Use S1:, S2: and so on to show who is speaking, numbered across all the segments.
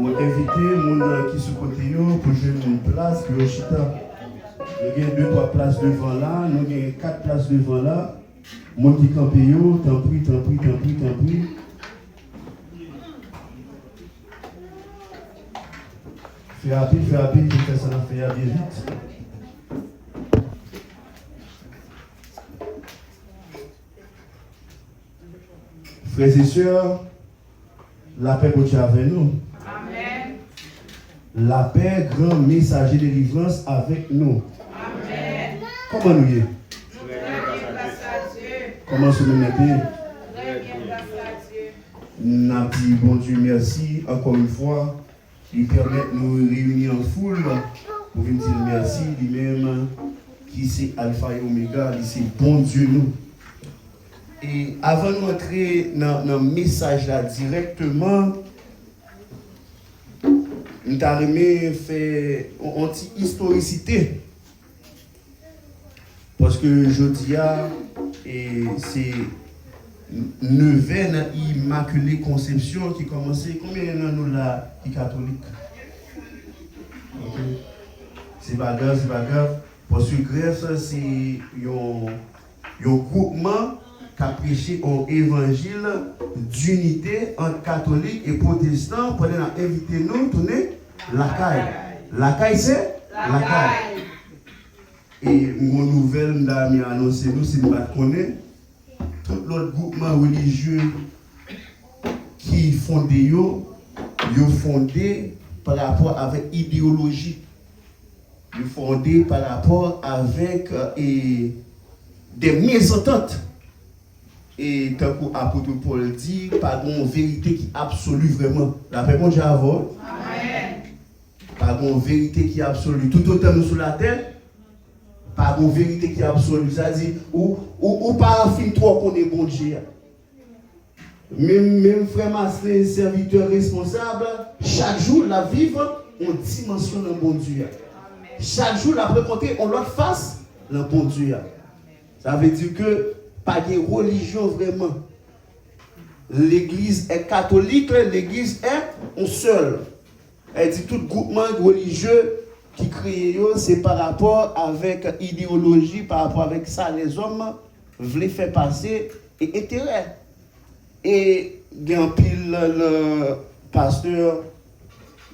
S1: Moi, invité les gens qui sont côté pour jouer une place, puis au chita. Nous avons 2-3 places devant là, nous avons 4 places devant là. Les gens qui campent, tant pis. Fais rapide, tu fais ça, fais bien vite. Frères et sœurs, la paix pour Dieu avec nous.
S2: Amen.
S1: La paix, grand messager de délivrance avec nous.
S2: Amen.
S1: Comment nous y est? Comment se mener? Nous avons dit bon Dieu merci encore une fois. Il permet de nous réunir en foule pour venir dire merci lui-même qui c'est Alpha et Oméga, c'est bon Dieu nous. Et avant de rentrer dans le message là directement, nous avons fait une petite historicité. Parce que je dis, c'est neuvaine Immaculée Conception qui commençait. Combien d'années nous là qui catholique? Okay. C'est pas grave. Parce que greffe, c'est un groupement qui a prêché un évangile d'unité entre catholiques et protestants pour aller inviter nous à tourner la caille. La caille, c'est la caille. Et mon nouvelle, nous annoncé nous, si nous ne connaissons tout l'autre groupement religieux qui fondé fondé par rapport avec idéologie. Ils fondé par rapport avec des mésententes. Et tant que l'apôtre Paul dit, pas de vérité qui est absolue vraiment. La paix bon Dieu avant.
S2: Amen.
S1: Pas de vérité qui est absolue. Tout autant nous sur la terre, pas de vérité qui est absolue. C'est-à-dire, ou pas fin trop qu'on est bon Dieu. Même frère Maslin, serviteur responsable, chaque jour la vivre, on dimensionne le bon Dieu. Chaque jour la précompter, on l'autre face, le bon Dieu. Ça veut dire que pas de religion vraiment. L'église est catholique, l'église est un seul. Elle dit tout groupement religieux qui crée, c'est par rapport avec idéologie, par rapport avec ça, les hommes veulent faire passer et intérêt. Et il y a un pile le pasteur,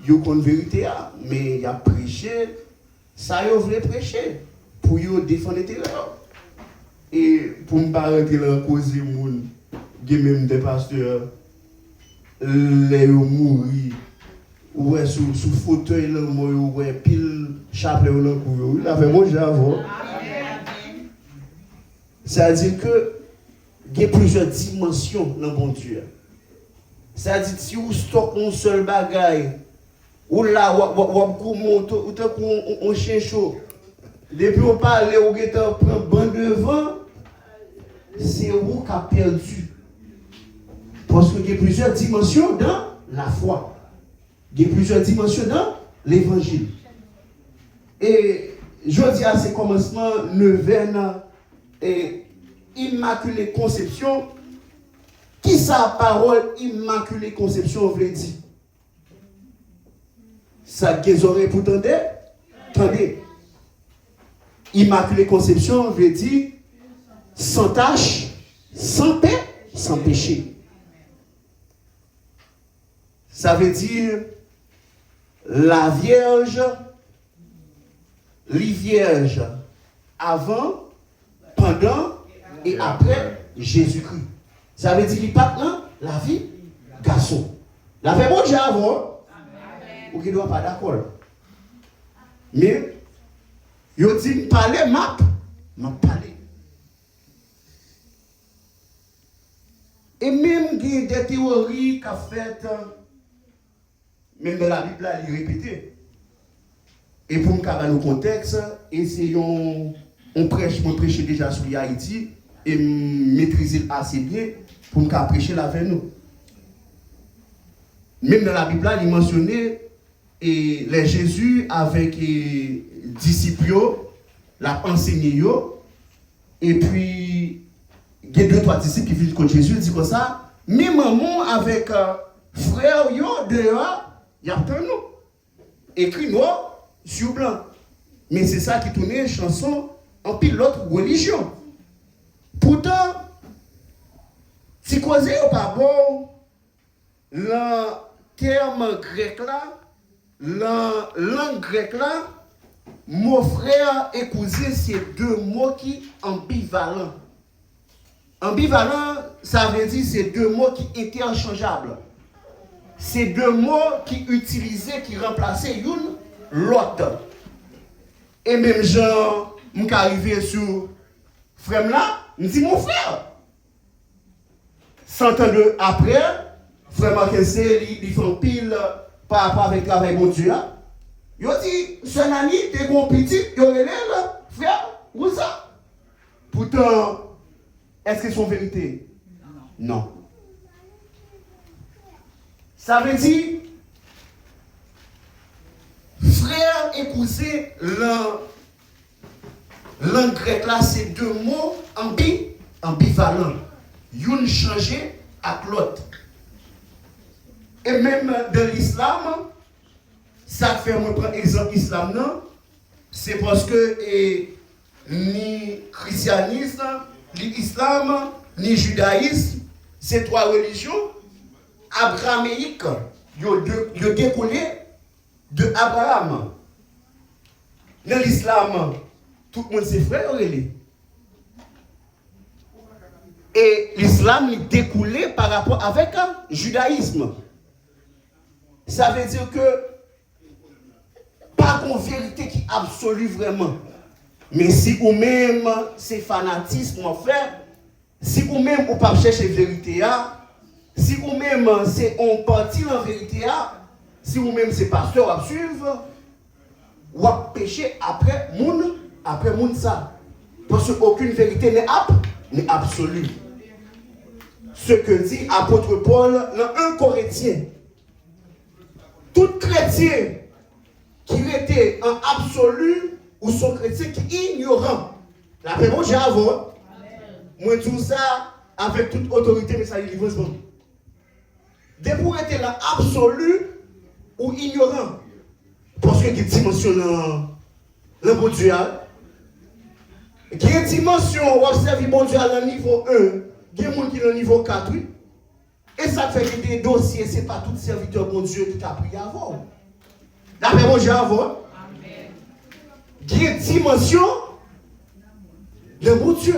S1: il y a une vérité, mais il a prêché, ça il voulait prêcher pour défendre l'intérêt. Et pour ne pas arrêter la cause du monde, il y a même des pasteurs, les mourir, ou sous fauteuil, ou pile chapelet, ou il avait bon j'avoue. C'est-à-dire que il y a plusieurs dimensions dans le bon Dieu. C'est-à-dire si vous stockez un seul bagaille, ou là, ou chien chaud, depuis on parle, ou prend bon devant, c'est vous qui avez perdu. Parce qu'il y a plusieurs dimensions dans la foi. Il y a plusieurs dimensions dans l'évangile. Et je dis à ces commencements, neuvaine et Immaculée Conception. Qui sa parole Immaculée Conception veut dire? Ça qu'ils auraient pour tendre? Tendez. Immaculée Conception veut dire sans tache, sans paix, sans péché. Ça veut dire la Vierge, les Vierges avant, pendant et après Jésus-Christ. Ça veut dire qu'il part dans la vie garçon. La fait bon Dieu avant, ou qu'il ne doit pas d'accord. Mais, il dit, parler, m'a parlé. Et même il y a des théories qu'a faites, même dans la Bible, il est répété. Et pour me caler le contexte, essayons, on prêche déjà sur Haïti et maîtriser assez bien pour me prêcher avec nous. Même dans la Bible, il est mentionné et les Jésus avec les disciples, l'a enseigné, et puis il y a 2-3 disciples qui vivent contre Jésus, il dit comme ça, mais maman avec frère, dehors, Il y a un nom. Écrit noir sur blanc. Mais c'est ça qui tournait chanson en pile l'autre religion. Pourtant, si causé au pas bon, le terme grec là, la langue grecque là, mon frère et cousin, c'est deux mots qui ambivalents. Ambivalent, ça veut dire c'est deux mots qui interchangeables. C'est deux mots qui utilisaient, qui remplaçaient l'une l'autre. Et même Jean, je suis arrivé sur frère là, je dis mon frère. 100 ans après, frère Mackenzie, il fait pile par rapport avec le travail de Dieu. Il dit, ce nani, t'es bon petit, il est là, frère, où ça? Pourtant, est-ce que c'est son vérité? Non. Ça veut dire, frère et cousin, langue grecque là, c'est deux mots ambivalents. Une changé à l'autre. Et même dans l'islam, ça fait, moi prendre exemple islam, non? C'est parce que ni christianisme, ni islam, ni judaïsme, ces trois religions abrahamiques, ils découlé de Abraham. Dans l'islam, tout le monde c'est frère, et l'islam est découlé par rapport avec le judaïsme. Ça veut dire que pas une vérité qui est absolue vraiment. Mais si ou même c'est fanatisme, mon frère, si ou même ou pas chercher la vérité, si ou même c'est on partit en vérité, si ou même c'est pasteur à suivre, ou à pécher après moun ça. Parce qu'aucune vérité n'est absolue. Ce que dit apôtre Paul dans 1 Corinthiens. Tout chrétien qui était en absolu ou son chrétien qui est ignorant. La paix, moi j'ai avant. Moi tout ça avec toute autorité, mais ça y est, livre bon. Dès pour être là absolu ou ignorant. Parce que il y a une dimension dans le bon Dieu. Il y a une dimension où on observe le bon Dieu à niveau 1. Il y a des gens qui sont au niveau 4. Et ça fait que des dossiers, ce n'est pas tout serviteur bon Dieu qui a prié avant. D'après mon Dieu avant. Il y a une dimension de bon Dieu.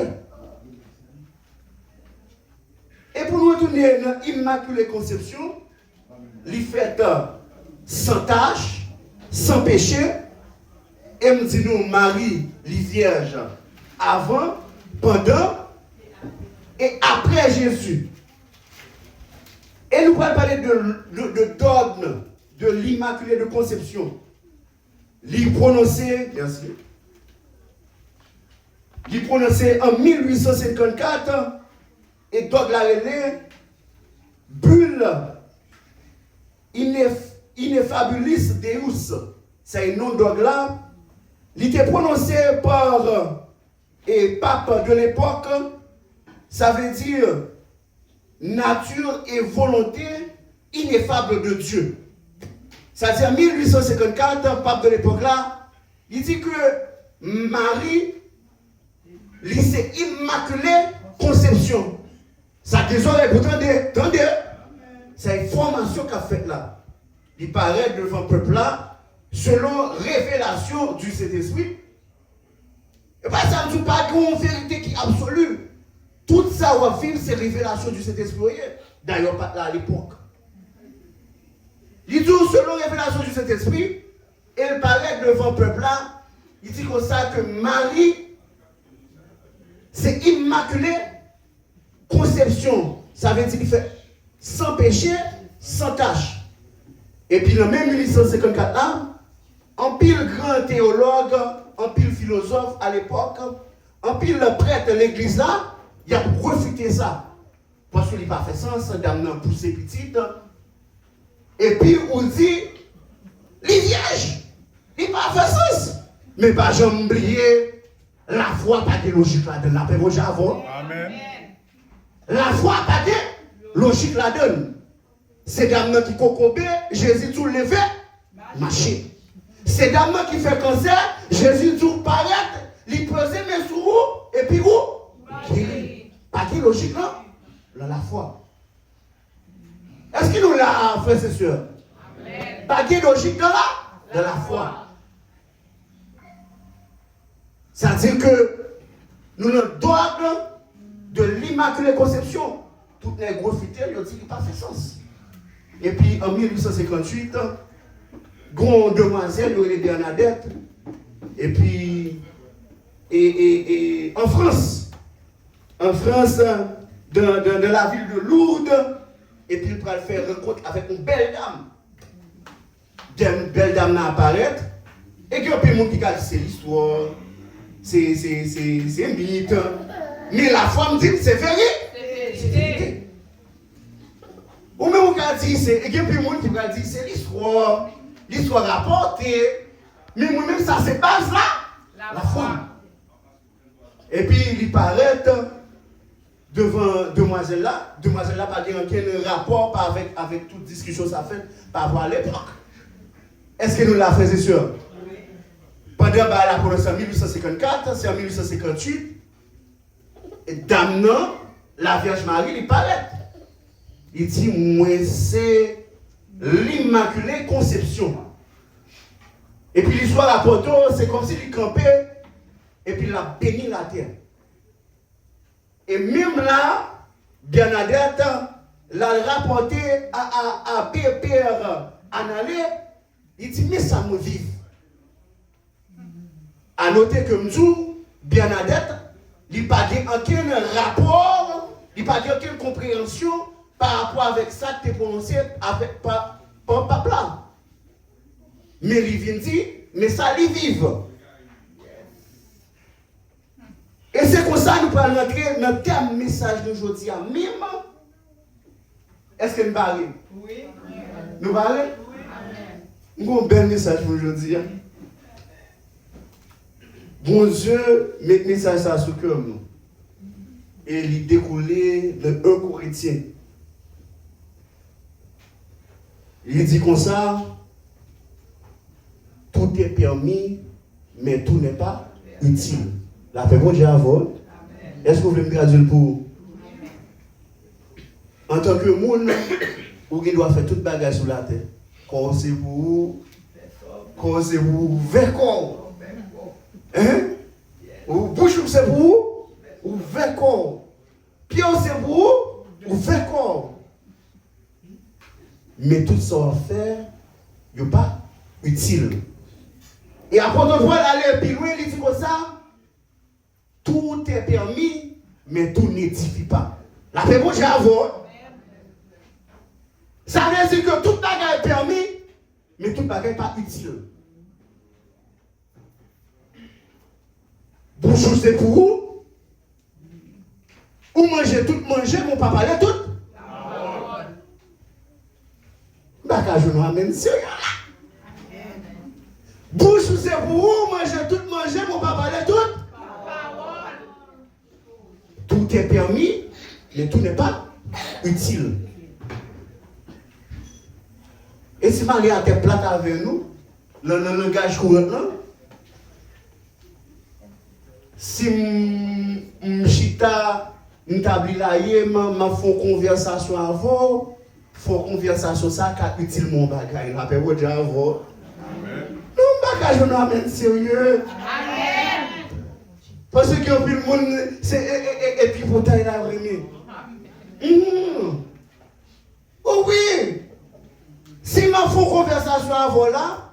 S1: Et pour nous retourner dans l'Immaculée Conception, il fait sans tâche, sans péché, et me dit nous, Marie, les vierges, avant, pendant et après Jésus. Et nous allons parler de dogme de l'Immaculée de Conception. Il prononcé, merci. Il prononcé en 1854 et dogme la relais bulle ineffabilis Deus. C'est un nom dogme là. Il était prononcé par et pape de l'époque. Ça veut dire nature et volonté ineffable de Dieu. C'est-à-dire 1854, pape de l'époque là, il dit que Marie, c'est Immaculée Conception. Ça désolé, vous entendez? C'est une formation qu'a faite là. Il paraît devant le peuple là, selon révélation du Saint-Esprit. Et pas ça ne dit pas une vérité qui est absolue. Tout ça, on va vivre, c'est révélation du Saint-Esprit. D'ailleurs, pas là à l'époque. Il dit, selon révélation du Saint-Esprit, il paraît devant le peuple là, il dit comme ça que Marie, c'est Immaculée Conception. Ça veut dire qu'il fait sans péché, sans tâche. Et puis, dans le même 1854 là, en pile grand théologue, en pile philosophe à l'époque, en pile prêtre de l'église là, il a profité ça. Parce qu'il n'a pas fait sens, d'amener pousser petite. Et puis on dit, les vierges, il n'a pas fait sens. Mais pas jamais oublier, la foi pas de logique là-dedans. La paix avant.
S3: Amen.
S1: La foi pas de logique là-dedans. C'est dame qui cocobé, Jésus tout levé, marché. C'est dame qui fait cancer, Jésus tout paraît, il pesait mes sous et puis où? Guéri. Pas qui logique, non? Dans la foi. Est-ce qu'il nous l'a, frères et sœurs? Pas qui logique dans la foi. C'est-à-dire que nous le dogme de l'Immaculée Conception, toutes les gros critères, ils ont dit qu'il n'a pas fait sens. Et puis en 1858, grande demoiselle, il y a Bernadette, et puis en France, dans la ville de Lourdes, et puis il va faire rencontre avec une belle dame. Une belle dame apparaît, et qu'il y a un monde qui a dit c'est l'histoire, c'est un mythe. Mais la femme dit c'est vérité. Ou même on a dit, et il y a un monde qui a dit c'est l'histoire rapportée. Mais moi-même, ça c'est base là, la foi. Et puis il paraît devant demoiselle là pas dire aucun rapport avec toute discussion ça fait par rapport à l'époque. Est-ce que nous la faisons sûr? Pendant la Renaissance en 1854, c'est en 1858, et dame la Vierge Marie, il paraît. Il dit, moi c'est l'Immaculée Conception. Et puis l'histoire à Porto, c'est comme s'il campait, et puis il a béni la terre. Et même là, Bernadette l'a rapporté à Père Annalé, il dit, mais ça me vive. À noter que nous, Bernadette, il n'y a pas aucun rapport, il n'y a pas aucune compréhension par rapport avec ça que tu as prononcé avec papa. Mais il vient dire, mais ça lui vive. Et c'est comme ça que nous pouvons rentrer dans le thème message d'aujourd'hui à même. Est-ce que nous parlons? Oui. Nous parlons? Oui. Nous avons un bel message pour aujourd'hui. Bon Dieu, met le message ça sur le cœur. Et il découlé de 1 Corinthiens. Il dit comme ça, tout est permis, mais tout n'est pas utile. La paix, bon Dieu, à vous. Est-ce que vous voulez me traduire pour? En tant que monde, vous doit faire toute bagage sur la terre. Quand c'est vous, vers corps. Hein? Ou bouche c'est vous, ou vers corps. Pied c'est vous, ou vers corps. Mais tout ça à faire, n'est pas utile. Et après, on voit aller plus loin, il dit comme ça, tout est permis, mais tout n'édifie pas. La paix, j'ai à vous. Ça veut dire que tout bagage est permis, mais tout bagage n'est pas utile. Bouchou c'est pour vous. Ou manger tout, mon papa parler tout. Baka je nous amène sérieux là. Bouchou c'est pour vous, manger tout, mon papa parler tout. Tout est permis, mais tout n'est pas utile. Et si Marie a été plate avec nous, le langage courant, si m'chita m'tabli la yé, m'a font conversation avant, font conversation ça qui utile mon bagage. La paix vous dire avant. Non bagage on amène sérieux. Amen. Parce que puis le monde c'est et puis pour tailler la remis. Oh oui. Si m'a font conversation avant là,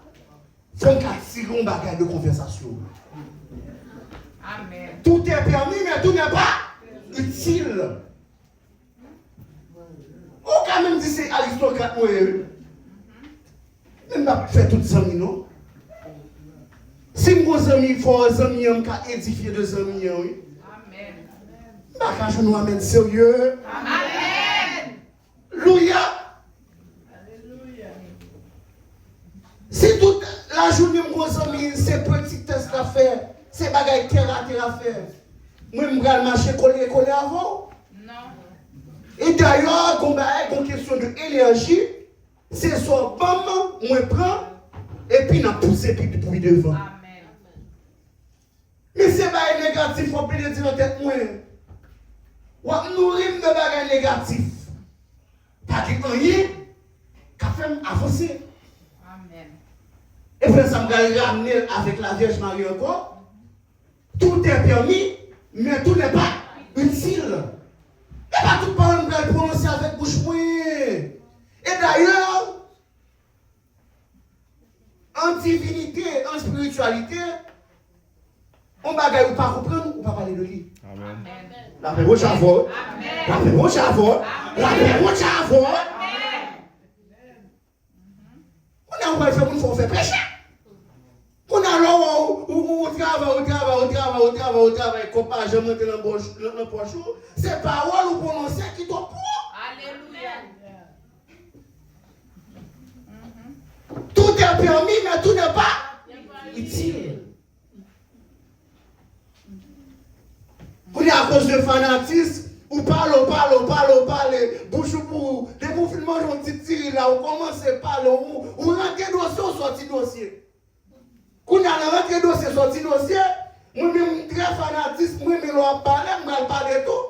S1: faut qu'à un bagage de conversation. Amen. Tout est permis, mais tout n'est pas utile. Ou quand même dit c'est aristocrate, même pas faire tout ça, non? Si mes amis font des amis, qui édifier des amis, oui. Amen. Bah, je nous amène sérieux. Amen. Alléluia. Si toute la journée, mes amis, c'est petit test à faire. C'est bagaille terre à faire. Moi, je vais marcher coller avant. Non. Et d'ailleurs, quand il y a une question d'énergie, c'est son maman, on prend, et puis on pousse et puis devant.
S2: Amen.
S1: Mais c'est pas négatif, il faut pas le dire dans tête moi. Ou nourrir de bagages négatifs. Pas que rien qui fait avancer.
S2: Amen.
S1: Et puis ça me ramener avec la Vierge Marie encore. Tout est permis, mais tout n'est pas utile. Et pas tout parole me prononcer avec bouche mouillée. Et d'ailleurs, en divinité, en spiritualité, on bagaille ou pas comprendre ou pas parler de lui.
S3: Amen.
S1: La paix au chavot. La paix au chavot. La paix au chavot. On a envoyé faire pour faire péché. On a l'eau, on travaille, comme pas jamais monter dans le poche. C'est parole ou prononcer qui t'ont pour.
S2: Alléluia.
S1: Tout est permis, mais tout n'est pas utile. Pour à cause de fanatisme, ou parle, bouche pour des confinements, on tire là, on commence à parler, on rentre dossier, on sortit dossier. Quand on a rentré dossier, sorti dossier, moi-même très fanatiste, moi-même je parler de tout.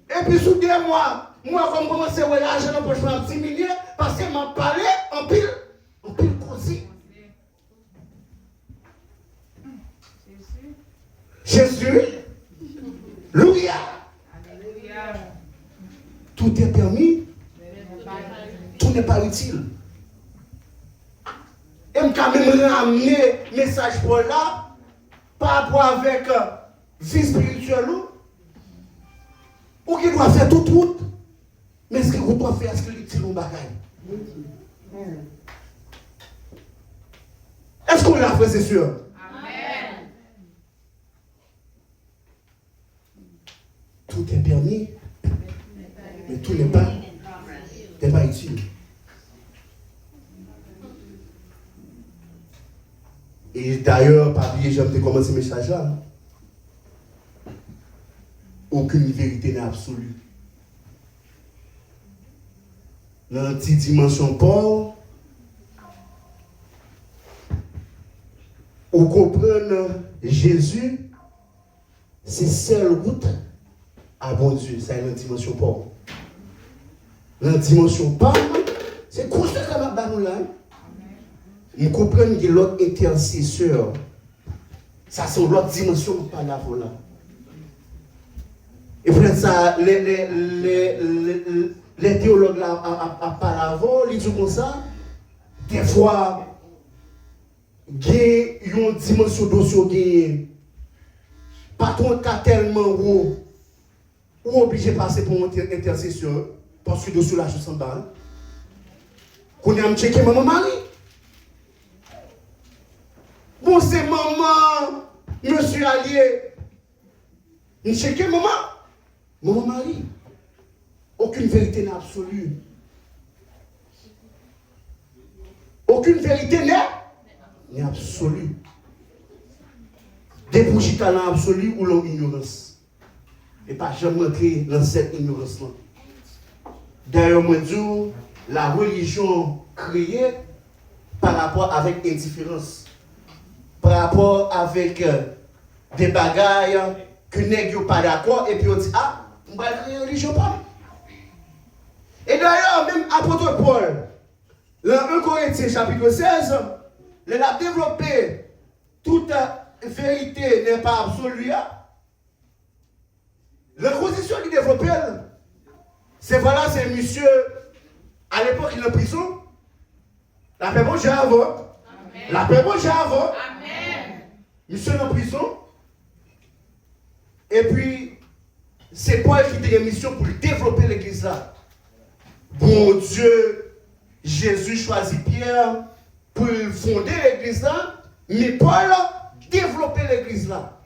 S1: Et puis sous 2 mois, moi comme commencer à voyager dans le prochain petit millier, parce que m'a parlé en pile cosy. Jésus, Louia.
S2: Alléluia.
S1: Tout est permis, tout n'est pas utile. Et je quand même ramener le message pour là, par rapport avec vie spirituelle, ou qui doit faire toute route, mais ce qu'il doit faire, est-ce qu'il est utile au bagage? Est-ce qu'on l'a fait, c'est sûr?
S2: Amen.
S1: Tout est permis, mais tout n'est pas utile. Et d'ailleurs, pas oublier, j'aime commencer ce message-là. Aucune vérité n'est absolue. Dans la petite dimension Paul, on comprend Jésus, c'est seule route à bon Dieu. Ça est la dimension Paul. La dimension Paul, c'est construit comme un banou là. Nous comprenons que l'autre intercesseur, ça c'est l'autre dimension par la voilà. Et puis ça, les théologues là, par avant, ils disent comme ça, des fois, il y a une dimension dossier, pas trop tellement haut, ou obligé de passer pour un intercesseur, parce que dossier là, je sens mal. Qu'on a checké maman Marie. Bon, c'est maman, monsieur allié. Nous checkez maman. Maman Marie. Aucune vérité n'est absolue. Aucune vérité n'est absolue. Des bougies talent absolu ou l'ignorance. Et pas jamais entrer dans cette ignorance-là. D'ailleurs, moi, je dis, la religion créée par rapport avec indifférence. Par rapport avec des bagailles que nèg yo pas d'accord et puis on dit ah on va créer une religion pas. Et d'ailleurs même apôtre Paul dans 1 Corinthiens chapitre 16 il a développé toute vérité n'est pas absolue. La position qu'il développe c'est voilà c'est monsieur à l'époque il est en prison. La paix bon j'ai avant. La paix bon j'ai avant. Monsieur en prison. Et puis, c'est Paul qui a une mission pour développer l'église là. Bon Dieu, Jésus choisit Pierre pour fonder l'église là, mais Paul a développé l'église là.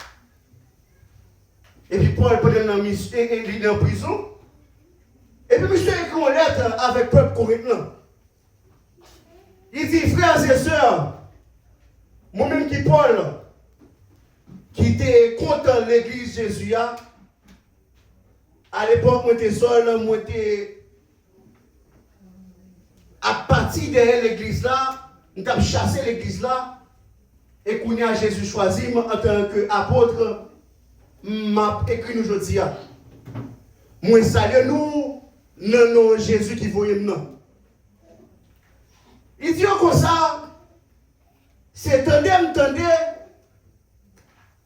S1: Et puis Paul est en prison. Et puis monsieur écrit une lettre avec le peuple corinthien. Il dit, frères et sœurs, moi-même qui Paul, qui était contre l'église Jésus, À l'époque, moi, j'étais seul, moi, j'étais à partir de l'église là, nous avons chassé l'église là, et qu'on a Jésus choisi en tant qu'apôtre, m'a écrit nous aujourd'hui. Moi, salue nous, non, Jésus qui voyait nous. Il dit comme ça, c'est tendez,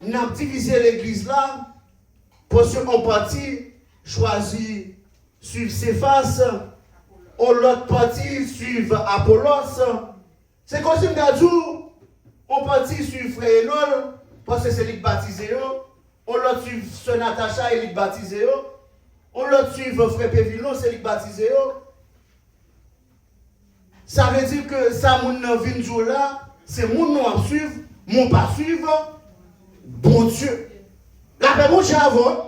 S1: nous avons divisé l'église là, parce qu'on partit choisi suivre Céphas, on l'autre partie suivre Apollos. C'est comme si on partit suivre Frère Enol, parce que c'est lui qui baptisé. On l'autre suivre Sœur Natacha et lui baptisé. On l'autre suivre Frère Pévillon, c'est lui qui baptisé. Ça veut dire que ça, mon vin jour là, c'est mon nom à suivre, mon pas suivre. Bon Dieu. La paix, mon cher avant.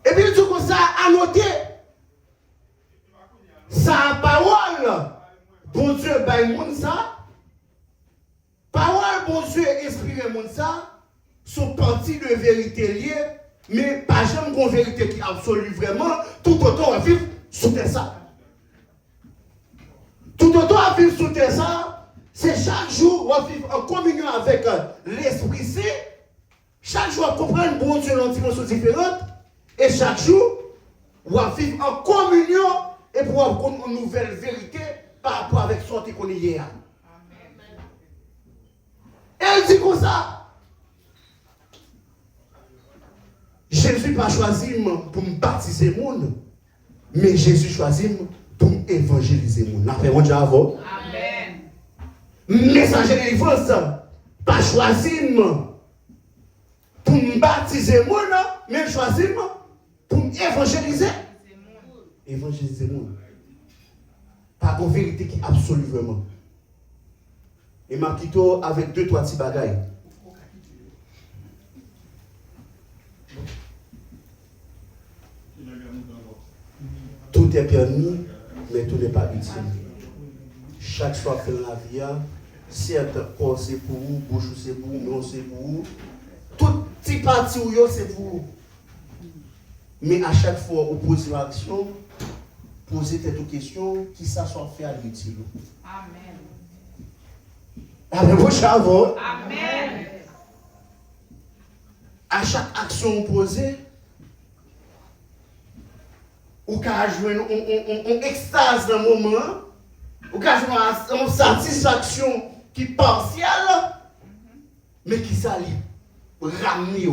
S1: Et puis, tout comme ça, à noter, sa parole, bon Dieu, ben, moun ça, parole, bon Dieu, inspiré moun ça, sont parties de vérité liée, mais pas jamais une vérité qui est absolue vraiment, tout autant à vivre sous terre ça. Tout autant à vivre sous terre ça, c'est chaque jour, on vivre en communion avec l'Esprit Saint, chaque jour, on comprend bon Dieu dans une dimension différente. Et chaque jour, on va vivre en communion et pour avoir une nouvelle vérité par rapport avec ce qu'on est hier. Et elle dit comme ça. Jésus n'a pas choisi pour me baptiser le monde, mais Jésus choisit pour évangéliser le monde. N'a fait mon Dieu avant. Amen. Messager de délivrance, pas choisi pour me baptiser le monde, mais choisi pour évangéliser. Évangéliser le monde. Par une vérité qui est absolue vraiment. Et ma petite avec 2-3 petits bagailles. Tout est permis, mais tout n'est pas utile. Chaque fois que la vie, certes, corps c'est pour vous, bouche c'est pour vous, non c'est pour vous. Tout petit parti où c'est pour vous. Mais à chaque fois, vous posez une action, posez cette question, qui ça soit fait à l'utile.
S2: Amen.
S1: Avec vos chavos.
S2: Amen.
S1: À chaque action posée, ou qu'à jouer une extase dans le moment, ou qu'à jouer une satisfaction qui est partielle, mais qui s'allie, ramener,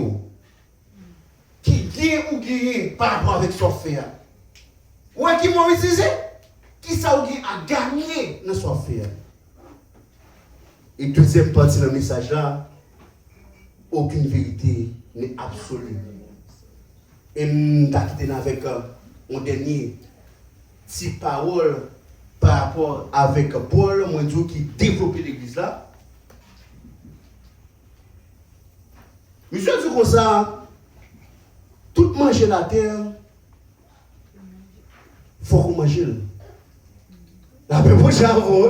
S1: qui gagne ou gagne par rapport avec son faire. Ou qui m'a utilisé, qui ça ou gagne à gagner dans son faire. Et deuxième partie de message là, aucune vérité n'est absolue. Et nous avons quitté avec un dernier petit parole par rapport avec Paul, moi Dieu qui développait l'église là. Monsieur dit comme ça, tout manger la terre, il faut qu'on mange. La paix pour j'avoue.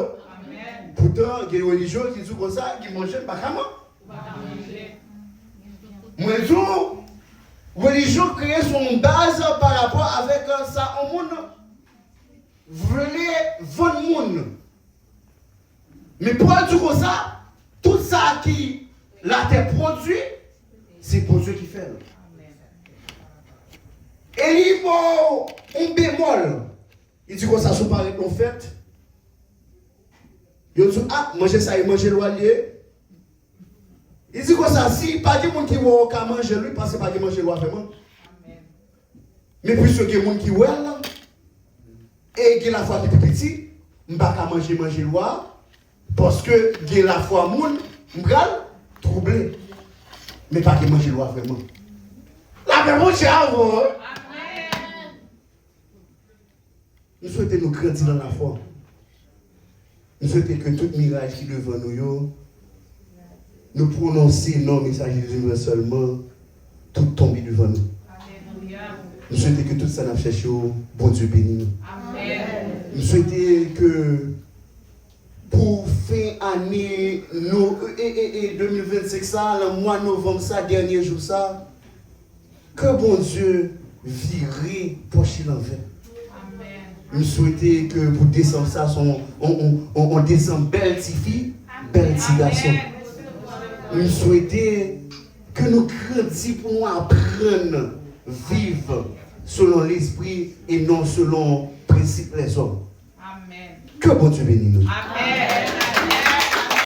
S1: Pourtant, il y a des religieux qui disent comme ça, qui mangent pas comment. Moi, je religion crée son base par rapport avec ça au monde. Voulez votre monde. Mais pour dire comme ça, tout ça qui la terre produit, c'est pour Dieu qui fait. Et il faut un bémol. Il dit comme ça, si on parle en fait. Il dit, ah, manger ça et manger l'oilier. Il dit comme ça, si pas de monde qui va manger lui, parce que pas de manger l'oilier vraiment. Mais puisque il y a des gens qui voient là, et qui la foi qui est petit, je ne vais pas manger l'oilier, parce que il y a la foi moun, je vais troubler. Mais pas de manger l'oilier vraiment. La même chose avant. Nous souhaitons nous grandir dans la foi. Nous souhaitons que tout mirage qui est devant nous, nous prononcer non message de Dieu seulement, tout tombe devant nous. Alléluia. Nous souhaitons que tout ça n'a cherché au bon Dieu béni. Amen. Nous souhaitons que pour fin année, et 2025, ça, le mois de novembre, ça, dernier jour, ça, que bon Dieu virer poche l'envers.
S2: Amen.
S1: Je souhaitais que pour descendre ça, on descend belle petite fille, belle petit garçon. Je souhaitais que nous grandissions pour nous apprendre à vivre selon l'esprit et non selon le principe des hommes.
S2: Amen.
S1: Que bon Dieu bénisse nous.
S2: Amen.